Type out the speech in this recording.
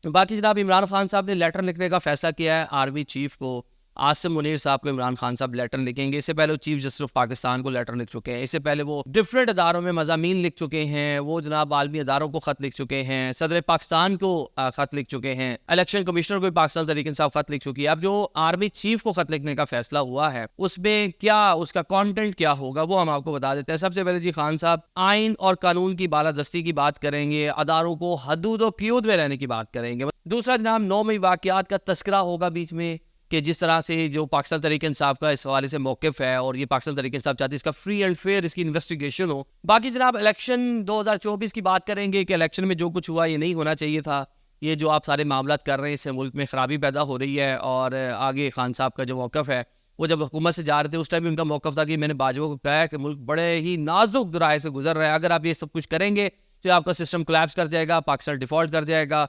باقی جناب عمران خان صاحب نے لیٹر لکھنے کا فیصلہ کیا ہے آرمی چیف کو. عاصم منیر صاحب کو عمران خان صاحب لیٹر لکھیں گے. اس سے پہلے وہ چیف جسٹس آف پاکستان کو لیٹر لکھ چکے ہیں. اس سے پہلے وہ ڈفرینٹ اداروں میں مضامین لکھ چکے ہیں. وہ جناب عالمی اداروں کو خط لکھ چکے ہیں. صدر پاکستان کو خط لکھ چکے ہیں. الیکشن کمشنر کو پاکستان تحریک انصاف خط لکھ چکی ہے. اب جو آرمی چیف کو خط لکھنے کا فیصلہ ہوا ہے اس میں کیا اس کا کانٹینٹ کیا ہوگا وہ ہم آپ کو بتا دیتے ہیں. سب سے پہلے جی خان صاحب آئین اور قانون کی بالادستی کی بات کریں گے. اداروں کو حدود و قیود میں رہنے کی بات کریں گے. دوسرا جناب 9 مئی واقعات کا تذکرہ ہوگا بیچ میں کہ جس طرح سے جو پاکستان تحریک انصاف کا اس حوالے سے موقف ہے اور یہ پاکستان تحریک انصاف چاہتی ہے اس کا فری اینڈ فیئر اس کی انویسٹیگیشن ہو. باقی جناب الیکشن 2024 کی بات کریں گے کہ الیکشن میں جو کچھ ہوا یہ نہیں ہونا چاہیے تھا. یہ جو آپ سارے معاملات کر رہے ہیں اس سے ملک میں خرابی پیدا ہو رہی ہے. اور آگے خان صاحب کا جو موقف ہے وہ جب حکومت سے جا رہے تھے اس ٹائم بھی ان کا موقف تھا کہ میں نے باجوہ کو کہا ہے کہ ملک بڑے ہی نازک دورائے سے گزر رہا ہے. اگر آپ یہ سب کچھ کریں گے تو آپ کا سسٹم کلیپس کر جائے گا, پاکستان ڈیفالٹ کر جائے گا.